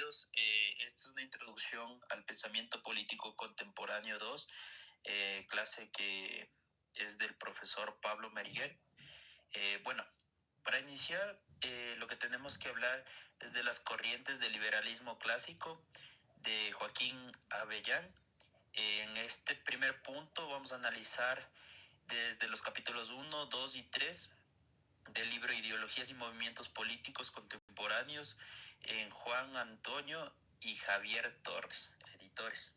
bienvenidos. Esta es una introducción al pensamiento político contemporáneo 2, clase que es del profesor Pablo Meriguel. Bueno, para iniciar, lo que tenemos que hablar es de las corrientes del liberalismo clásico de Joaquín Avellán. En este primer punto vamos a analizar desde los capítulos 1, 2 y 3 del libro Ideologías y Movimientos Políticos Contemporáneos en Juan Antonio y Javier Torres, editores.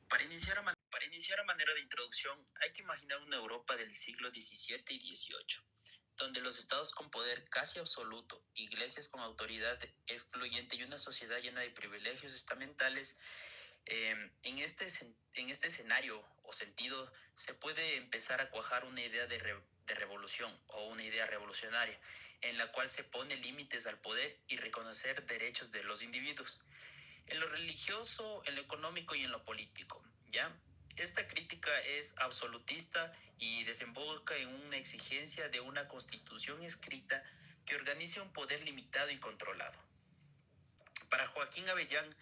Para iniciar a manera de introducción, hay que imaginar una Europa del siglo XVII y XVIII, donde los estados con poder casi absoluto, iglesias con autoridad excluyente y una sociedad llena de privilegios estamentales. En este escenario o sentido se puede empezar a cuajar una idea de revolución o una idea revolucionaria, en la cual se pone límites al poder y reconocer derechos de los individuos, en lo religioso, en lo económico y en lo político, ¿ya? Esta crítica es absolutista y desemboca en una exigencia de una constitución escrita que organice un poder limitado y controlado. Para Joaquín Avellán,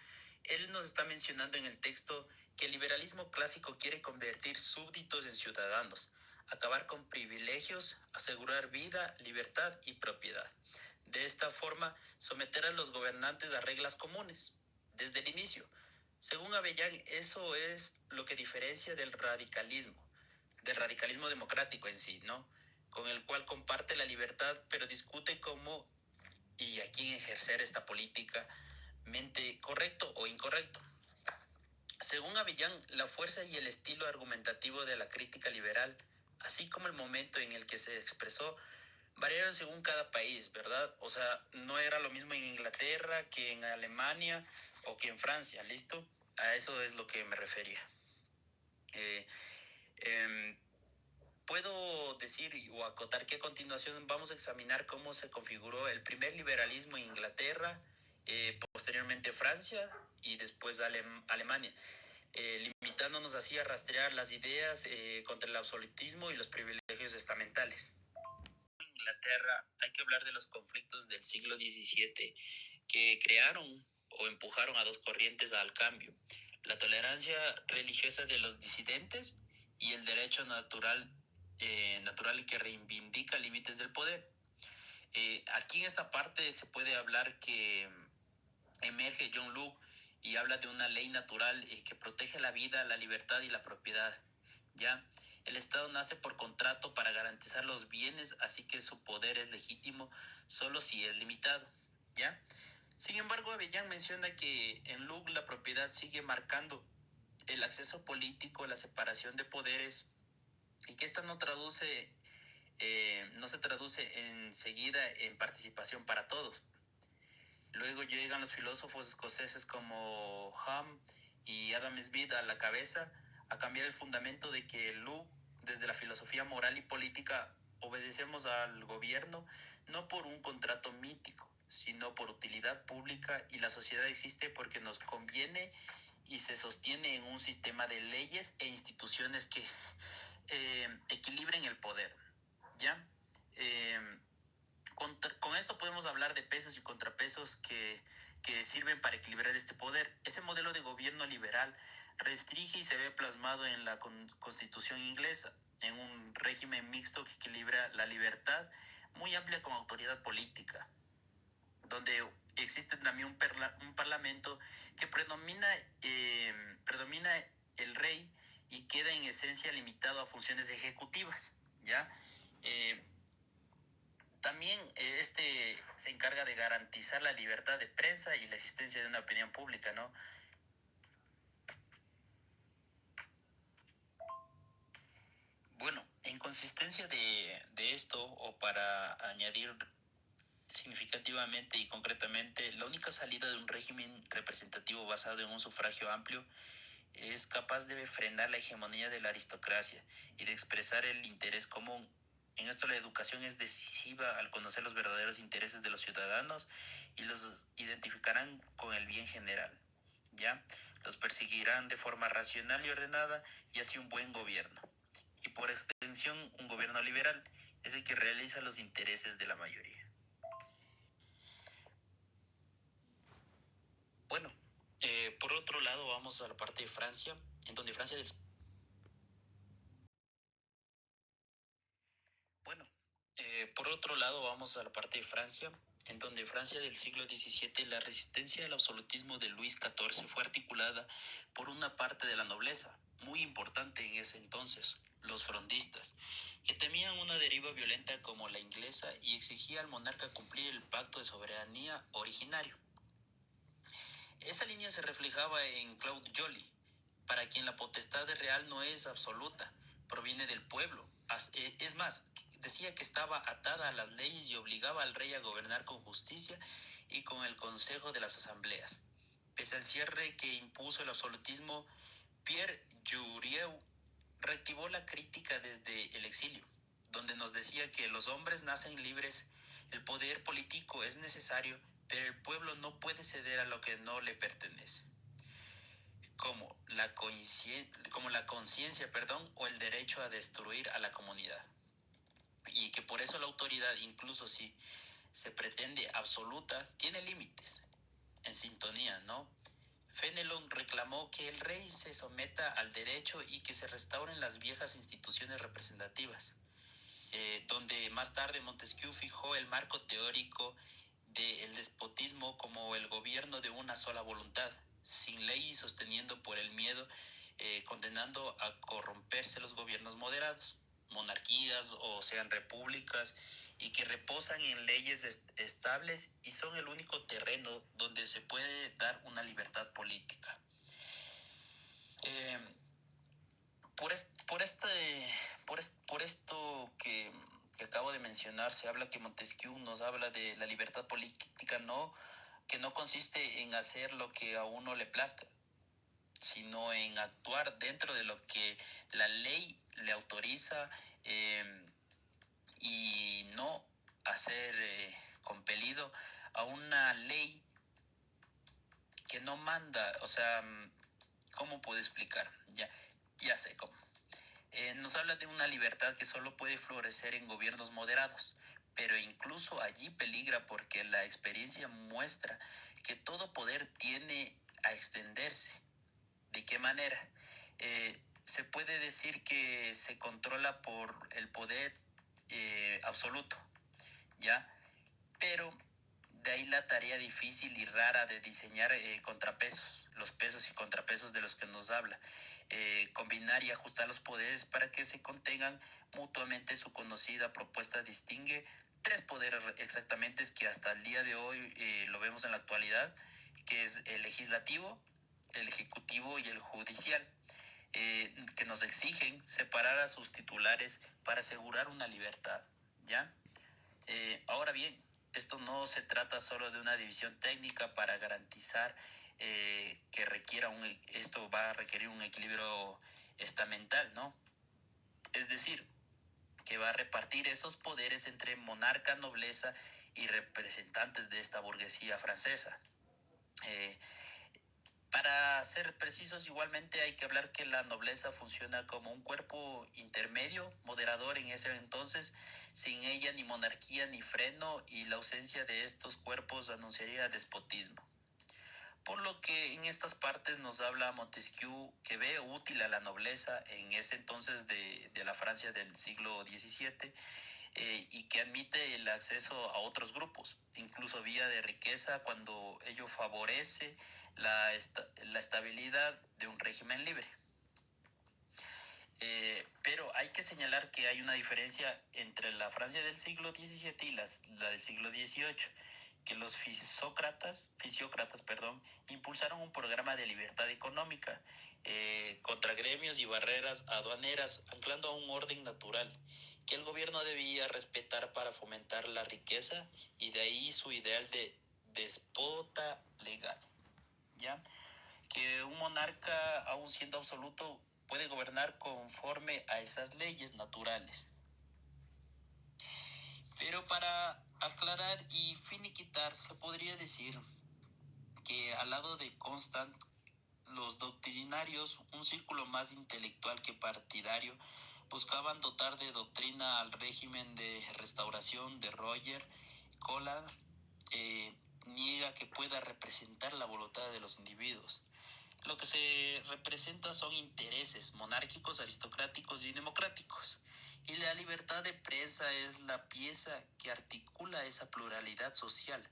él nos está mencionando en el texto que el liberalismo clásico quiere convertir súbditos en ciudadanos, acabar con privilegios, asegurar vida, libertad y propiedad. De esta forma, someter a los gobernantes a reglas comunes, desde el inicio. Según Avellán, eso es lo que diferencia del radicalismo democrático en sí, ¿no? Con el cual comparte la libertad, pero discute cómo y a quién ejercer esta política correcto o incorrecto. Según Avellán, la fuerza y el estilo argumentativo de la crítica liberal, así como el momento en el que se expresó, variaron según cada país, ¿verdad? O sea, no era lo mismo en Inglaterra que en Alemania o que en Francia, ¿listo? A eso es lo que me refería. Puedo decir o acotar que a continuación vamos a examinar cómo se configuró el primer liberalismo en Inglaterra, posteriormente Francia y después Alemania, limitándonos así a rastrear las ideas contra el absolutismo y los privilegios estamentales. En Inglaterra hay que hablar de los conflictos del siglo XVII que crearon o empujaron a dos corrientes al cambio: la tolerancia religiosa de los disidentes y el derecho natural que reivindica límites del poder. Aquí en esta parte se puede hablar que emerge John Locke y habla de una ley natural que protege la vida, la libertad y la propiedad, ¿ya? El Estado nace por contrato para garantizar los bienes, así que su poder es legítimo solo si es limitado, ¿ya? Sin embargo, Avellán menciona que en Locke la propiedad sigue marcando el acceso político, la separación de poderes, y que esto no se traduce enseguida en participación para todos. Luego llegan los filósofos escoceses como Hume y Adam Smith a la cabeza a cambiar el fundamento de que Locke, desde la filosofía moral y política, obedecemos al gobierno no por un contrato mítico, sino por utilidad pública, y la sociedad existe porque nos conviene y se sostiene en un sistema de leyes e instituciones que equilibren el poder, ¿ya? Con esto podemos hablar de pesos y contrapesos que sirven para equilibrar este poder. Ese modelo de gobierno liberal restringe y se ve plasmado en la Constitución inglesa, en un régimen mixto que equilibra la libertad muy amplia con autoridad política, donde existe también un parlamento que predomina el rey y queda en esencia limitado a funciones ejecutivas, ¿ya? También este se encarga de garantizar la libertad de prensa y la existencia de una opinión pública, ¿no? Bueno, en consistencia de esto, o para añadir significativamente y concretamente, la única salida de un régimen representativo basado en un sufragio amplio es capaz de frenar la hegemonía de la aristocracia y de expresar el interés común. En esto la educación es decisiva al conocer los verdaderos intereses de los ciudadanos y los identificarán con el bien general, ¿ya? Los perseguirán de forma racional y ordenada, y así un buen gobierno. Y por extensión, un gobierno liberal es el que realiza los intereses de la mayoría. vamos a la parte de Francia, en donde Francia del... Bueno, por otro lado vamos a la parte de Francia, en donde Francia del siglo XVII, la resistencia al absolutismo de Luis XIV fue articulada por una parte de la nobleza, muy importante en ese entonces, los frondistas, que temían una deriva violenta como la inglesa y exigía al monarca cumplir el pacto de soberanía originario. Esa línea se reflejaba en Claude Joly, para quien la potestad real no es absoluta, proviene del pueblo. Es más, decía que estaba atada a las leyes y obligaba al rey a gobernar con justicia y con el consejo de las asambleas. Pese al cierre que impuso el absolutismo, Pierre Jurieu reactivó la crítica desde el exilio, donde nos decía que los hombres nacen libres, el poder político es necesario, pero el pueblo no puede ceder a lo que no le pertenece, como la conciencia, o el derecho a destruir a la comunidad. Y que por eso la autoridad, incluso si se pretende absoluta, tiene límites, en sintonía, ¿no? Fenelon reclamó que el rey se someta al derecho y que se restauren las viejas instituciones representativas, donde más tarde Montesquieu fijó el marco teórico del despotismo como el gobierno de una sola voluntad, sin ley y sosteniendo por el miedo, condenando a corromperse los gobiernos moderados, monarquías o sean repúblicas, y que reposan en leyes estables y son el único terreno donde se puede dar una libertad política. Por esto que acabo de mencionar, se habla que Montesquieu nos habla de la libertad política, que no consiste en hacer lo que a uno le plazca, sino en actuar dentro de lo que la ley le autoriza, y no a ser compelido a una ley que no manda. O sea, ¿cómo puedo explicar? Ya sé cómo. Nos habla de una libertad que solo puede florecer en gobiernos moderados, pero incluso allí peligra porque la experiencia muestra que todo poder tiende a extenderse. ¿De qué manera? Se puede decir que se controla por el poder absoluto, ¿ya? Pero de ahí la tarea difícil y rara de diseñar contrapesos, los pesos y contrapesos de los que nos habla. Combinar y ajustar los poderes para que se contengan mutuamente. Su conocida propuesta distingue tres poderes exactamente, que hasta el día de hoy lo vemos en la actualidad, que es el legislativo, el ejecutivo y el judicial, que nos exigen separar a sus titulares para asegurar una libertad, ¿ya? Ahora bien, esto no se trata solo de una división técnica para garantizar que esto va a requerir un equilibrio estamental, ¿no? Es decir, que va a repartir esos poderes entre monarca, nobleza y representantes de esta burguesía francesa. Para ser precisos, igualmente hay que hablar que la nobleza funciona como un cuerpo intermedio, moderador en ese entonces. Sin ella ni monarquía ni freno, y la ausencia de estos cuerpos anunciaría despotismo. Por lo que en estas partes nos habla Montesquieu, que ve útil a la nobleza en ese entonces de la Francia del siglo XVII, y que admite el acceso a otros grupos, incluso vía de riqueza, cuando ello favorece la estabilidad de un régimen libre. Pero hay que señalar que hay una diferencia entre la Francia del siglo XVII y la del siglo XVIII, que los fisiócratas, impulsaron un programa de libertad económica contra gremios y barreras aduaneras, anclando a un orden natural que el gobierno debía respetar para fomentar la riqueza, y de ahí su ideal de despota legal, ¿ya? Que un monarca, aun siendo absoluto, puede gobernar conforme a esas leyes naturales. Pero para aclarar y finiquitar, se podría decir que al lado de Constant, los doctrinarios, un círculo más intelectual que partidario, buscaban dotar de doctrina al régimen de restauración de Roger Collard. Niega que pueda representar la voluntad de los individuos. Lo que se representa son intereses monárquicos, aristocráticos y democráticos. Y la libertad de prensa es la pieza que articula esa pluralidad social.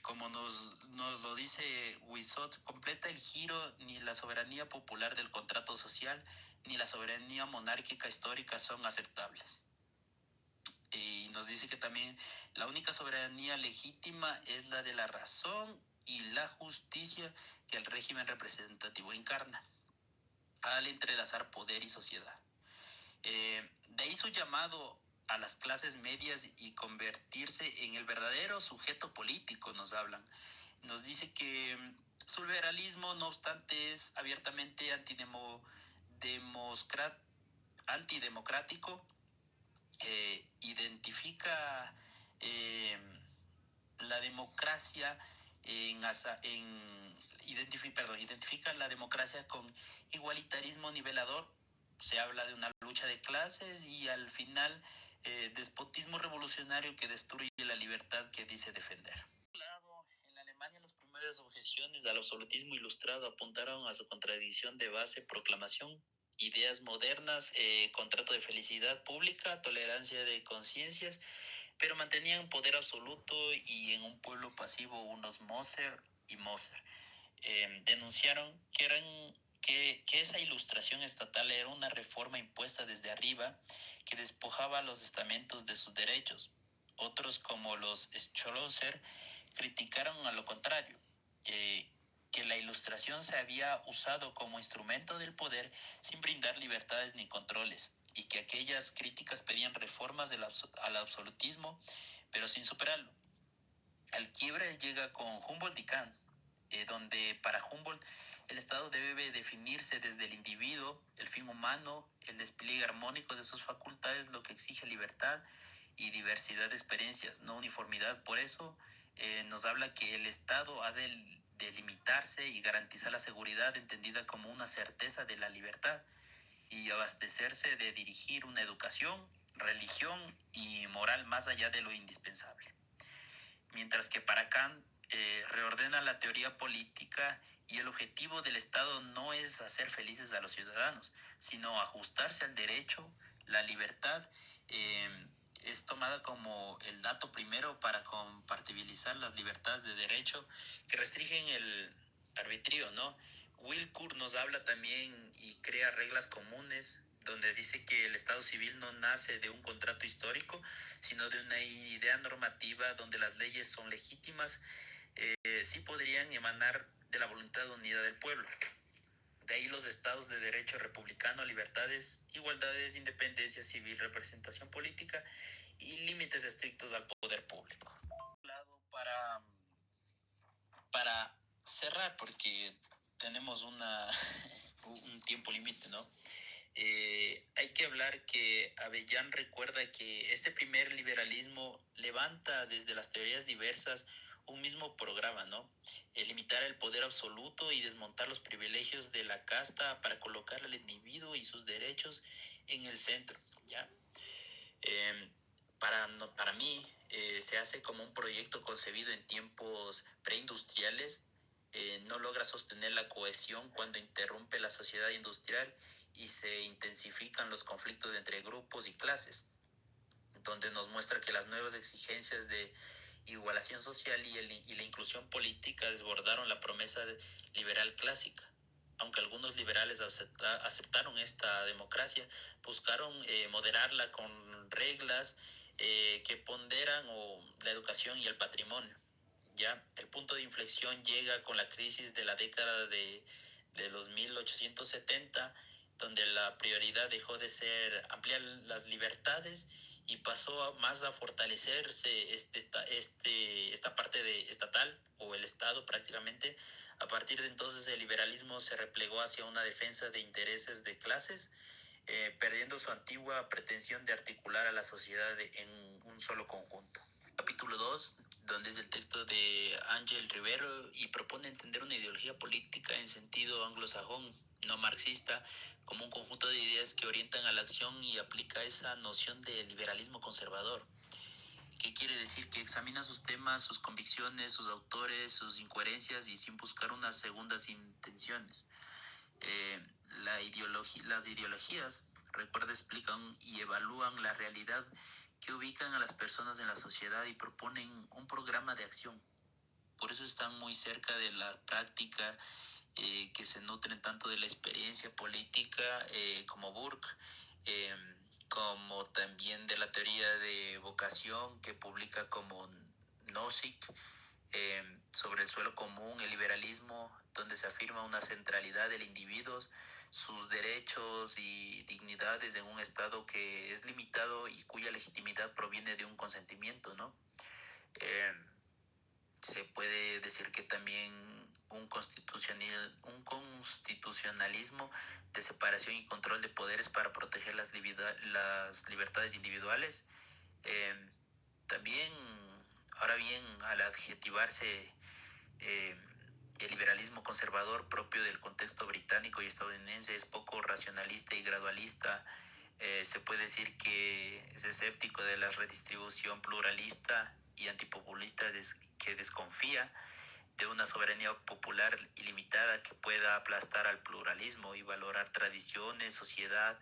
Como nos lo dice Wissot, completa el giro ni la soberanía popular del contrato social ni la soberanía monárquica histórica son aceptables. Y nos dice que también la única soberanía legítima es la de la razón y la justicia que el régimen representativo encarna, al entrelazar poder y sociedad. De ahí su llamado a las clases medias y convertirse en el verdadero sujeto político, nos hablan. Nos dice que su liberalismo, no obstante, es abiertamente antidemocrático, identifica eh, la democracia identifica la democracia con igualitarismo nivelador. Se habla de una lucha de clases y al final despotismo revolucionario que destruye la libertad que dice defender. En Alemania, las primeras objeciones al absolutismo ilustrado apuntaron a su contradicción de base, proclamación, ideas modernas, contrato de felicidad pública, tolerancia de conciencias, pero mantenían poder absoluto y en un pueblo pasivo unos Moser y Moser. Denunciaron que esa ilustración estatal era una reforma impuesta desde arriba que despojaba a los estamentos de sus derechos. Otros, como los Schlosser, criticaron a lo contrario, que la ilustración se había usado como instrumento del poder sin brindar libertades ni controles, y que aquellas críticas pedían reformas al absolutismo, pero sin superarlo. Al quiebre llega con Humboldt y Kant, donde para Humboldt el Estado debe definirse desde el individuo, el fin humano, el despliegue armónico de sus facultades, lo que exige libertad y diversidad de experiencias, no uniformidad. Por eso nos habla que el Estado ha de limitarse y garantizar la seguridad entendida como una certeza de la libertad y abastecerse de dirigir una educación, religión y moral más allá de lo indispensable. Mientras que para Kant reordena la teoría política y el objetivo del Estado no es hacer felices a los ciudadanos, sino ajustarse al derecho, la libertad. Es tomada como el dato primero para compatibilizar las libertades de derecho que restringen el arbitrio, ¿no? Wilcourt nos habla también y crea reglas comunes, donde dice que el Estado civil no nace de un contrato histórico, sino de una idea normativa donde las leyes son legítimas, sí podrían emanar de la voluntad unida del pueblo. De ahí los estados de derecho republicano, libertades, igualdades, independencia civil, representación política y límites estrictos al poder público. Para cerrar, porque tenemos un tiempo límite, ¿no? Hay que hablar que Avellán recuerda que este primer liberalismo levanta desde las teorías diversas un mismo programa, ¿no? Limitar el poder absoluto y desmontar los privilegios de la casta para colocar al individuo y sus derechos en el centro, ¿ya? Para mí, se hace como un proyecto concebido en tiempos preindustriales, no logra sostener la cohesión cuando interrumpe la sociedad industrial y se intensifican los conflictos entre grupos y clases, donde nos muestra que las nuevas exigencias de igualación social y la inclusión política desbordaron la promesa liberal clásica. Aunque algunos liberales aceptaron esta democracia, buscaron moderarla con reglas que ponderan la educación y el patrimonio. ¿Ya? El punto de inflexión llega con la crisis de la década de los 1870, donde la prioridad dejó de ser ampliar las libertades y pasó más a fortalecerse esta parte estatal o el Estado prácticamente. A partir de entonces el liberalismo se replegó hacia una defensa de intereses de clases, perdiendo su antigua pretensión de articular a la sociedad en un solo conjunto. Capítulo 2, donde es el texto de Ángel Rivero y propone entender una ideología política en sentido anglosajón, no marxista, como un conjunto de ideas que orientan a la acción y aplica esa noción de liberalismo conservador, ¿Qué quiere decir? Que examina sus temas, sus convicciones, sus autores, sus incoherencias y sin buscar unas segundas intenciones. Las ideologías, recuerda, explican y evalúan la realidad que ubican a las personas en la sociedad y proponen un programa de acción. Por eso están muy cerca de la práctica, que se nutren tanto de la experiencia política, como Burke, eh, como también de la teoría de vocación que publica como Nozick, sobre el suelo común, el liberalismo, donde se afirma una centralidad del individuo, sus derechos y dignidades en un Estado que es limitado y cuya legitimidad proviene de un consentimiento, ¿no? Eh, Se puede decir que también un constitucionalismo de separación y control de poderes para proteger las libertades individuales. Eh, También, ahora bien, al adjetivarse eh, el liberalismo conservador propio del contexto británico y estadounidense es poco racionalista y gradualista. Se puede decir que es escéptico de la redistribución pluralista y antipopulista que desconfía de una soberanía popular ilimitada que pueda aplastar al pluralismo y valorar tradiciones, sociedad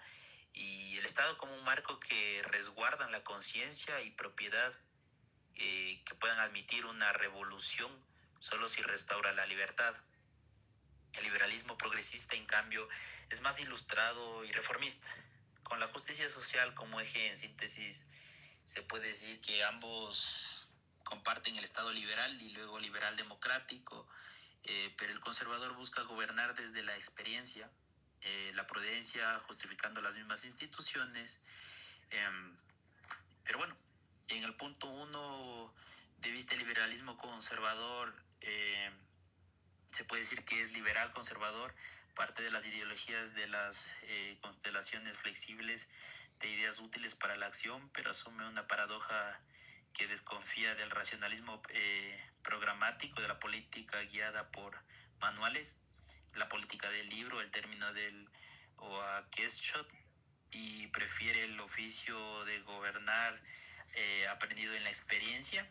y el Estado como un marco que resguardan la conciencia y propiedad, que puedan admitir una revolución solo si restaura la libertad. El liberalismo progresista, en cambio, es más ilustrado y reformista. Con la justicia social como eje, en síntesis, se puede decir que ambos comparten el Estado liberal y luego liberal democrático, pero el conservador busca gobernar desde la experiencia, la prudencia, justificando las mismas instituciones. Eh, pero bueno, en el punto 1 de vista el liberalismo conservador, se puede decir que es liberal conservador, parte de las ideologías de las constelaciones flexibles de ideas útiles para la acción, pero asume una paradoja que desconfía del racionalismo programático de la política guiada por manuales, la política del libro, el término del Oakeshott, y prefiere el oficio de gobernar aprendido en la experiencia.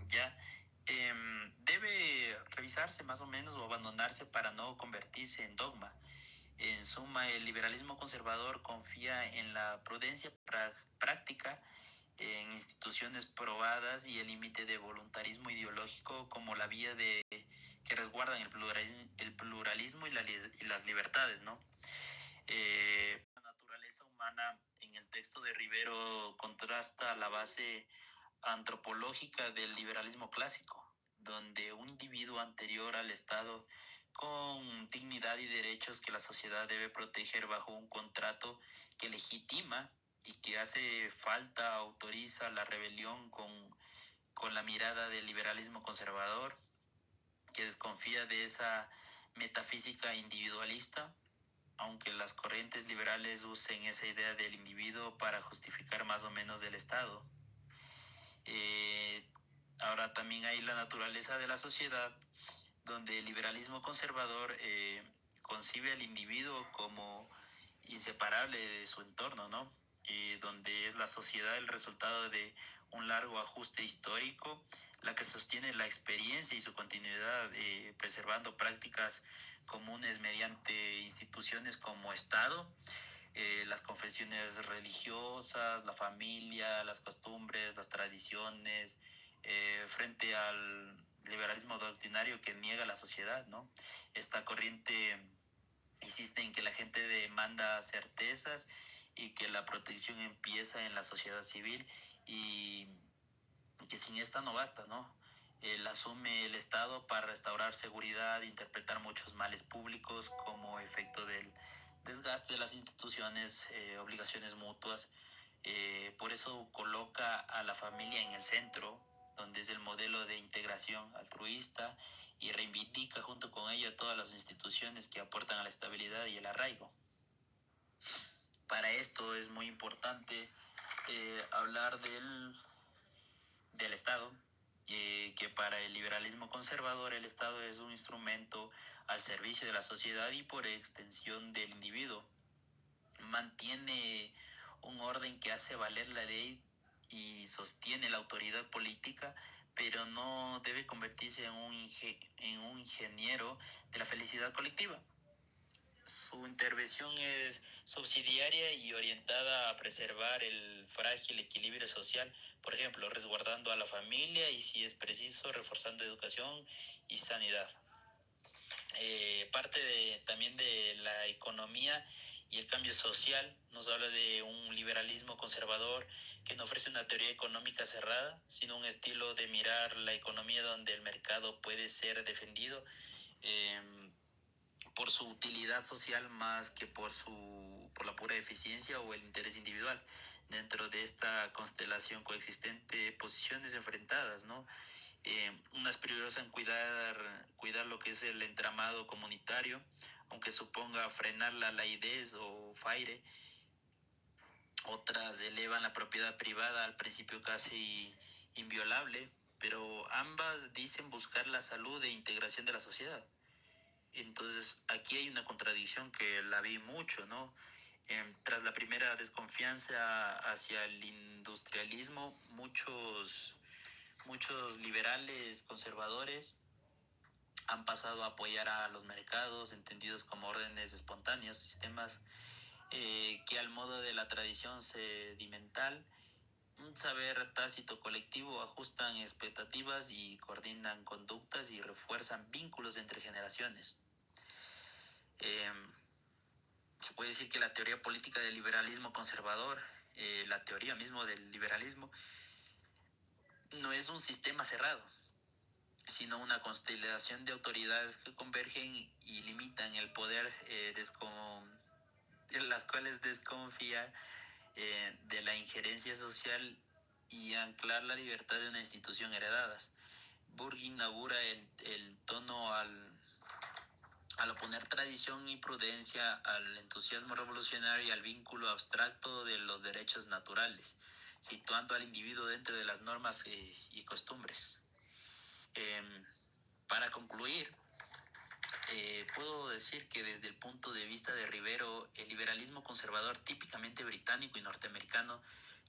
Ya debe revisarse más o menos o abandonarse para no convertirse en dogma. En suma, el liberalismo conservador confía en la prudencia práctica, en instituciones probadas y el límite de voluntarismo ideológico como la vía que resguardan el pluralismo y las libertades, ¿no? La naturaleza humana en el texto de Rivero contrasta la base antropológica del liberalismo clásico, donde un individuo anterior al Estado con dignidad y derechos que la sociedad debe proteger bajo un contrato que legitima y que hace falta autoriza la rebelión con la mirada del liberalismo conservador, que desconfía de esa metafísica individualista, aunque las corrientes liberales usen esa idea del individuo para justificar más o menos del Estado. Ahora también hay la naturaleza de la sociedad, donde el liberalismo conservador concibe al individuo como inseparable de su entorno, ¿no? Donde es la sociedad el resultado de un largo ajuste histórico, la que sostiene la experiencia y su continuidad, preservando prácticas comunes mediante instituciones como Estado, las confesiones religiosas, la familia, las costumbres, las tradiciones, frente al liberalismo doctrinario que niega la sociedad, ¿no? Esta corriente insiste en que la gente demanda certezas y que la protección empieza en la sociedad civil y que sin esta no basta, ¿no? Asume el Estado para restaurar seguridad, interpretar muchos males públicos como efecto del desgaste de las instituciones, obligaciones mutuas. Por eso coloca a la familia en el centro, donde es el modelo de integración altruista y reivindica junto con ella todas las instituciones que aportan a la estabilidad y el arraigo. Para esto es muy importante hablar del Estado, que para el liberalismo conservador el Estado es un instrumento al servicio de la sociedad y por extensión del individuo. Mantiene un orden que hace valer la ley y sostiene la autoridad política, pero no debe convertirse en un ingeniero de la felicidad colectiva. Su intervención es subsidiaria y orientada a preservar el frágil equilibrio social, por ejemplo, resguardando a la familia y, si es preciso, reforzando educación y sanidad. También de la economía y el cambio social. Nos habla de un liberalismo conservador que no ofrece una teoría económica cerrada, sino un estilo de mirar la economía donde el mercado puede ser defendido eh, por su utilidad social más que por la pura eficiencia o el interés individual. Dentro de esta constelación coexistente, posiciones enfrentadas, ¿no? Unas priorizan cuidar lo que es el entramado comunitario, aunque suponga frenar la laidez o FAIRE. Otras elevan la propiedad privada al principio casi inviolable, pero ambas dicen buscar la salud e integración de la sociedad. Entonces, aquí hay una contradicción que la vi mucho, ¿no? Tras la primera desconfianza hacia el industrialismo, muchos liberales conservadores han pasado a apoyar a los mercados, entendidos como órdenes espontáneos, sistemas que al modo de la tradición sedimental, un saber tácito colectivo, ajustan expectativas y coordinan conductas y refuerzan vínculos entre generaciones. Eh, Se puede decir que la teoría política del liberalismo conservador, la teoría mismo del liberalismo, no es un sistema cerrado, sino una constelación de autoridades que convergen y limitan el poder, de las cuales desconfía de la injerencia social y anclar la libertad de una institución heredadas. Burke inaugura el tono al oponer tradición y prudencia al entusiasmo revolucionario y al vínculo abstracto de los derechos naturales, situando al individuo dentro de las normas y costumbres. Para concluir, puedo decir que desde el punto de vista de Rivero, el liberalismo conservador típicamente británico y norteamericano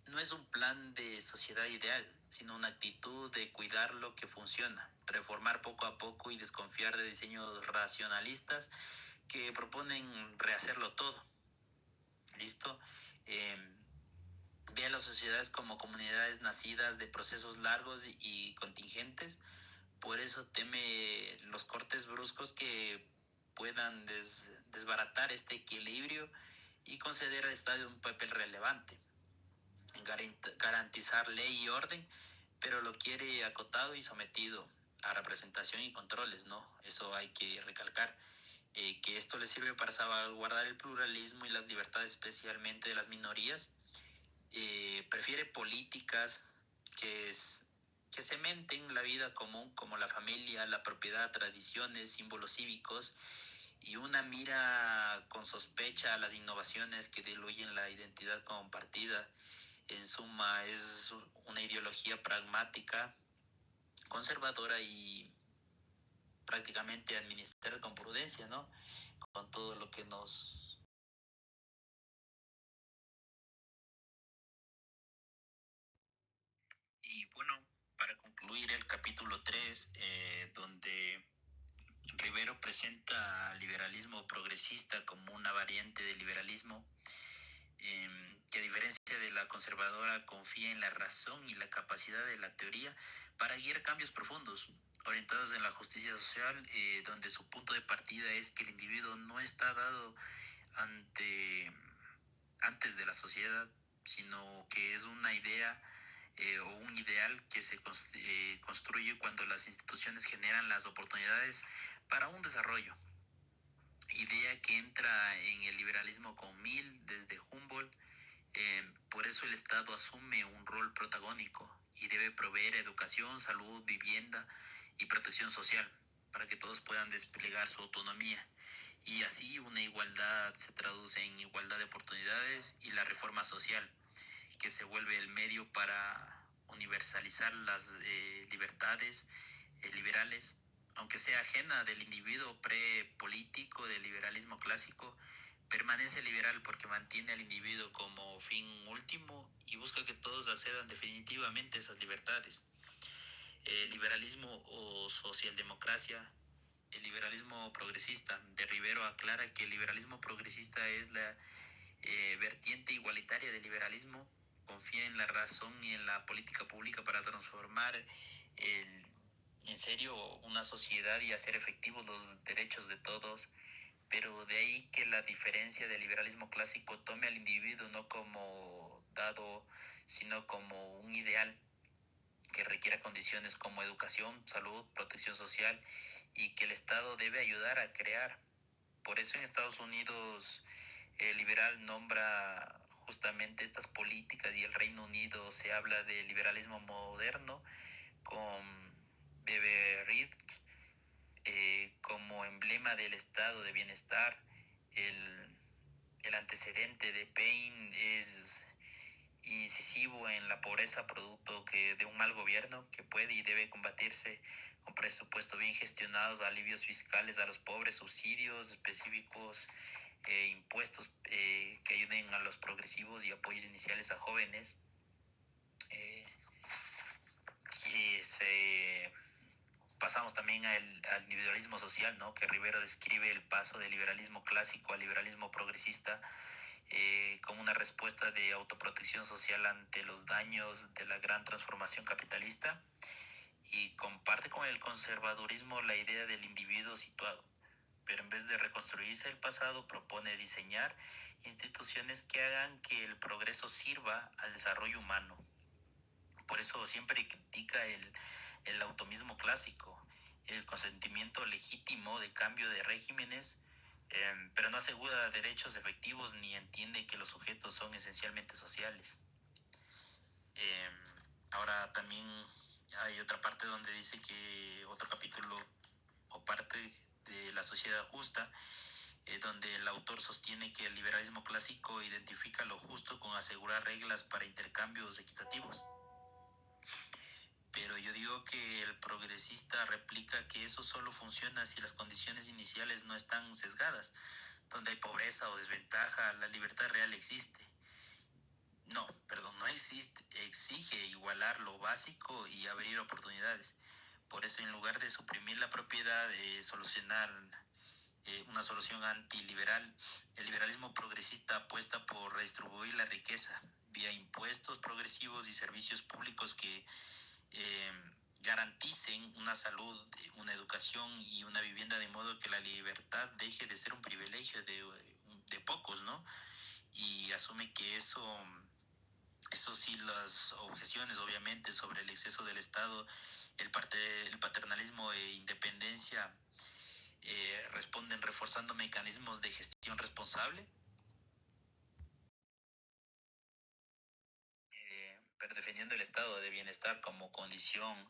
no es un plan de sociedad ideal, sino una actitud de cuidar lo que funciona, reformar poco a poco y desconfiar de diseños racionalistas que proponen rehacerlo todo. ¿Listo? Ve a las sociedades como comunidades nacidas de procesos largos y contingentes. Por eso teme los cortes bruscos que puedan desbaratar este equilibrio y conceder al Estado un papel relevante, garantizar ley y orden, pero lo quiere acotado y sometido a representación y controles, ¿no? Eso hay que recalcar. Que esto le sirve para salvaguardar el pluralismo y las libertades, especialmente de las minorías. Prefiere políticas que, que cementen la vida común, como la familia, la propiedad, tradiciones, símbolos cívicos, y una mira con sospecha a las innovaciones que diluyen la identidad compartida. En suma, es una ideología pragmática, conservadora y prácticamente administrar con prudencia, ¿no? Con todo lo que nos... Y bueno, para concluir el capítulo 3, donde Rivero presenta al liberalismo progresista como una variante del liberalismo, que a diferencia de la conservadora confía en la razón y la capacidad de la teoría para guiar cambios profundos, orientados en la justicia social, donde su punto de partida es que el individuo no está dado ante, antes de la sociedad, sino que es una idea o un ideal que se construye cuando las instituciones generan las oportunidades para un desarrollo. Idea que entra en el liberalismo con Mill desde Humboldt. Por eso el Estado asume un rol protagónico y debe proveer educación, salud, vivienda y protección social para que todos puedan desplegar su autonomía. Y así una igualdad se traduce en igualdad de oportunidades y la reforma social, que se vuelve el medio para universalizar las libertades liberales, aunque sea ajena del individuo prepolítico del liberalismo clásico, Permanece liberal porque mantiene al individuo como fin último y busca que todos accedan definitivamente a esas libertades. Liberalismo o socialdemocracia. El liberalismo progresista de Rivero aclara que el liberalismo progresista es la vertiente igualitaria del liberalismo, confía en la razón y en la política pública para transformar en serio una sociedad y hacer efectivos los derechos de todos, pero de ahí que la diferencia del liberalismo clásico tome al individuo no como dado, sino como un ideal que requiera condiciones como educación, salud, protección social y que el Estado debe ayudar a crear. Por eso en Estados Unidos el liberal nombra justamente estas políticas y el Reino Unido se habla de liberalismo moderno con Beveridge como emblema del estado de bienestar. El, el antecedente de Paine es incisivo en la pobreza producto de un mal gobierno que puede y debe combatirse con presupuestos bien gestionados, alivios fiscales a los pobres, subsidios específicos, impuestos que ayuden a los progresivos y apoyos iniciales a jóvenes. Que se Pasamos también al individualismo social, ¿no? Que Rivero describe el paso del liberalismo clásico al liberalismo progresista como una respuesta de autoprotección social ante los daños de la gran transformación capitalista y comparte con el conservadurismo la idea del individuo situado, pero en vez de reconstruirse el pasado propone diseñar instituciones que hagan que el progreso sirva al desarrollo humano. Por eso siempre critica el automismo clásico, el consentimiento legítimo de cambio de regímenes, pero no asegura derechos efectivos ni entiende que los sujetos son esencialmente sociales. Eh, Ahora también hay otra parte donde dice que otro capítulo o parte de la sociedad justa, donde el autor sostiene que el liberalismo clásico identifica lo justo con asegurar reglas para intercambios equitativos. Pero yo digo que el progresista replica que eso solo funciona si las condiciones iniciales no están sesgadas. Donde hay pobreza o desventaja, la libertad real existe. No existe. Exige igualar lo básico y abrir oportunidades. Por eso, en lugar de suprimir la propiedad, solucionar una solución antiliberal, el liberalismo progresista apuesta por redistribuir la riqueza vía impuestos progresivos y servicios públicos que eh, garanticen una salud, una educación y una vivienda, de modo que la libertad deje de ser un privilegio de pocos, ¿no? Y asume que eso sí, las objeciones obviamente sobre el exceso del Estado, el paternalismo e independencia responden reforzando mecanismos de gestión responsable, pero defendiendo el estado de bienestar como condición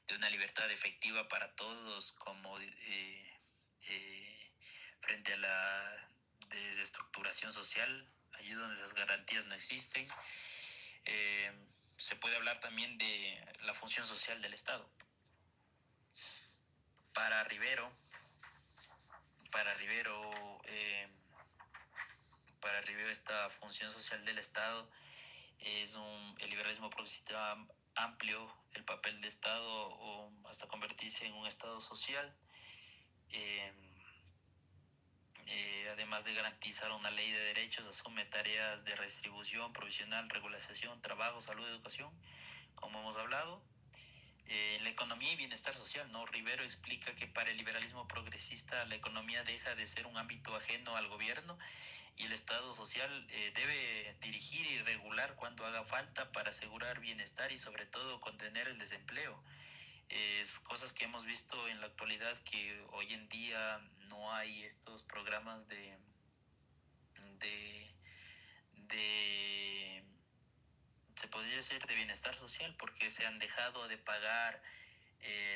de una libertad efectiva para todos, como frente a la desestructuración social, allí donde esas garantías no existen. Eh, Se puede hablar también de la función social del Estado. Para Rivero, para Rivero, eh, para Rivero esta función social del Estado es el liberalismo progresista amplio el papel de Estado o hasta convertirse en un Estado social, eh, además de garantizar una ley de derechos, asume tareas de redistribución provisional, regulación, trabajo, salud, educación, como hemos hablado. La economía y bienestar social, ¿no? Rivero explica que para el liberalismo progresista la economía deja de ser un ámbito ajeno al gobierno y el Estado social debe dirigir y regular cuando haga falta para asegurar bienestar y sobre todo contener el desempleo. Es cosas que hemos visto en la actualidad, que hoy en día no hay estos programas de, de se podría decir de bienestar social, porque se han dejado de pagar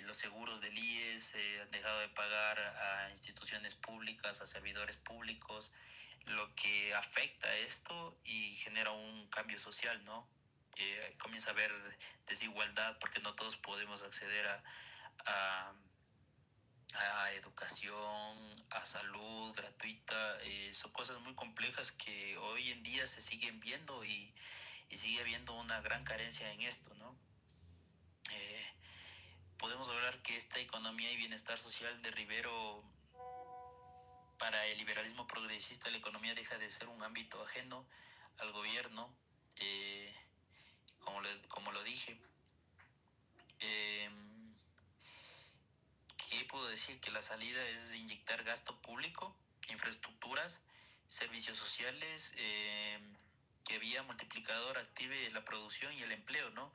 los seguros del IES, han dejado de pagar a instituciones públicas, a servidores públicos, lo que afecta a esto y genera un cambio social, ¿no? Comienza a haber desigualdad porque no todos podemos acceder a educación, a salud gratuita, son cosas muy complejas que hoy en día se siguen viendo y sigue habiendo una gran carencia en esto, ¿no? Podemos hablar que esta economía y bienestar social de Rivero, para el liberalismo progresista, la economía deja de ser un ámbito ajeno al gobierno, eh, como lo dije. Eh, ¿Qué puedo decir? Que la salida es inyectar gasto público, infraestructuras, servicios sociales, que vía multiplicador active la producción y el empleo, ¿no?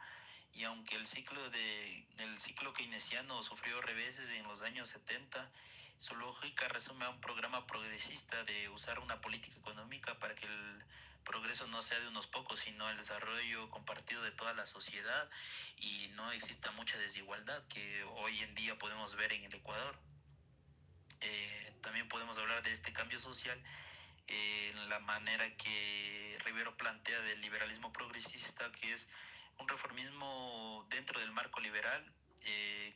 Y aunque el ciclo keynesiano sufrió reveses en los años 70, su lógica resume a un programa progresista de usar una política económica para que el progreso no sea de unos pocos, sino el desarrollo compartido de toda la sociedad y no exista mucha desigualdad que hoy en día podemos ver en el Ecuador. También podemos hablar de este cambio social en la manera que Rivero plantea del liberalismo progresista, que es un reformismo dentro del marco liberal,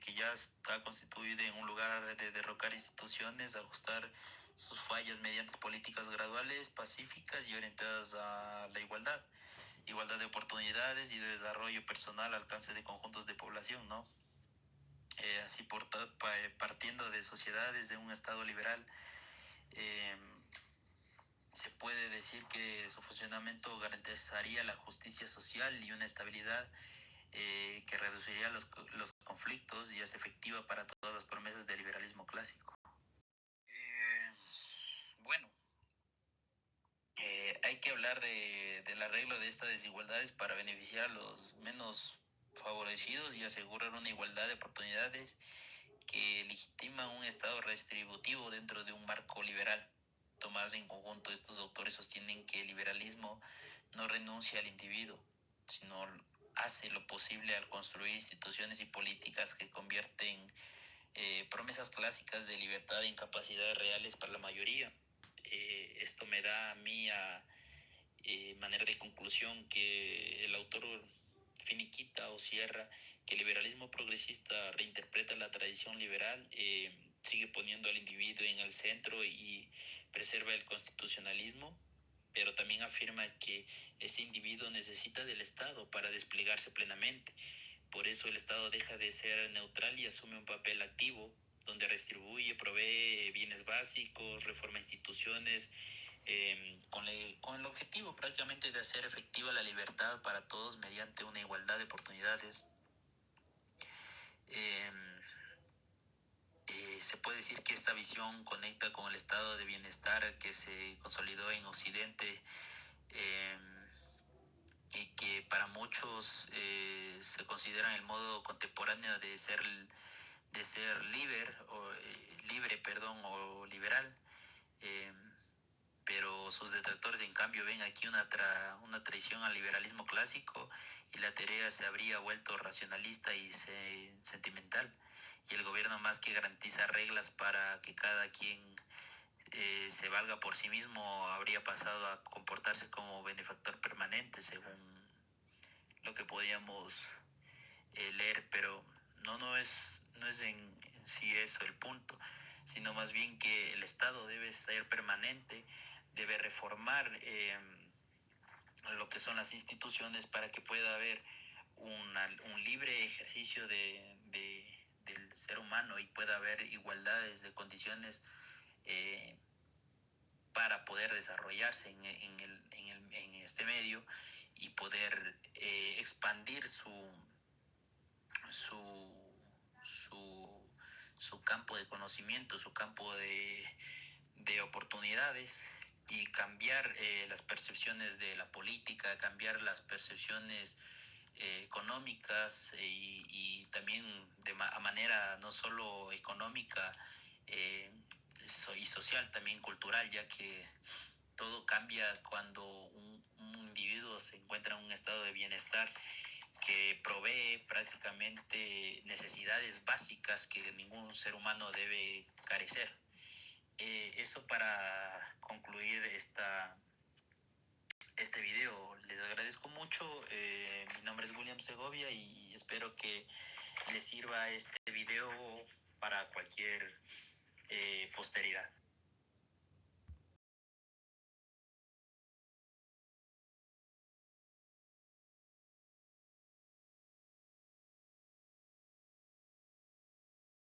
que ya está constituido en un lugar de derrocar instituciones, ajustar sus fallas mediante políticas graduales, pacíficas y orientadas a la igualdad de oportunidades y de desarrollo personal al alcance de conjuntos de población, ¿no? Así partiendo de sociedades de un Estado liberal, eh, se puede decir que su funcionamiento garantizaría la justicia social y una estabilidad que reduciría los conflictos y es efectiva para todas las promesas del liberalismo clásico. Bueno, hay que hablar del arreglo de estas desigualdades para beneficiar a los menos favorecidos y asegurar una igualdad de oportunidades que legitima un Estado redistributivo dentro de un marco liberal. Tomados en conjunto, estos autores sostienen que el liberalismo no renuncia al individuo, sino hace lo posible al construir instituciones y políticas que convierten promesas clásicas de libertad en capacidades reales para la mayoría. Esto me da a mí manera de conclusión que el autor finiquita o cierra que el liberalismo progresista reinterpreta la tradición liberal, sigue poniendo al individuo en el centro y preserva el constitucionalismo, pero también afirma que ese individuo necesita del Estado para desplegarse plenamente. Por eso el Estado deja de ser neutral y asume un papel activo, donde redistribuye, provee bienes básicos, reforma instituciones, con el objetivo prácticamente de hacer efectiva la libertad para todos mediante una igualdad de oportunidades. Eh, se puede decir que esta visión conecta con el estado de bienestar que se consolidó en Occidente, eh, y que para muchos se considera el modo contemporáneo de ser libre, o liberal. Eh, pero sus detractores en cambio ven aquí una traición al liberalismo clásico y la teoría se habría vuelto racionalista y sentimental, y el gobierno más que garantiza reglas para que cada quien se valga por sí mismo, habría pasado a comportarse como benefactor permanente, según lo que podíamos leer, pero no es en sí eso el punto, sino más bien que el Estado debe ser permanente, debe reformar lo que son las instituciones para que pueda haber un libre ejercicio del ser humano y pueda haber igualdades de condiciones para poder desarrollarse en este medio y poder expandir su, su, su campo de conocimiento, su campo de oportunidades y cambiar las percepciones de la política, cambiar las percepciones económicas y también a manera no solo económica y social, también cultural, ya que todo cambia cuando un individuo se encuentra en un estado de bienestar que provee prácticamente necesidades básicas que ningún ser humano debe carecer. Eso para concluir este video. Les agradezco mucho. Mi nombre es William Segovia y espero que les sirva este video para cualquier posteridad.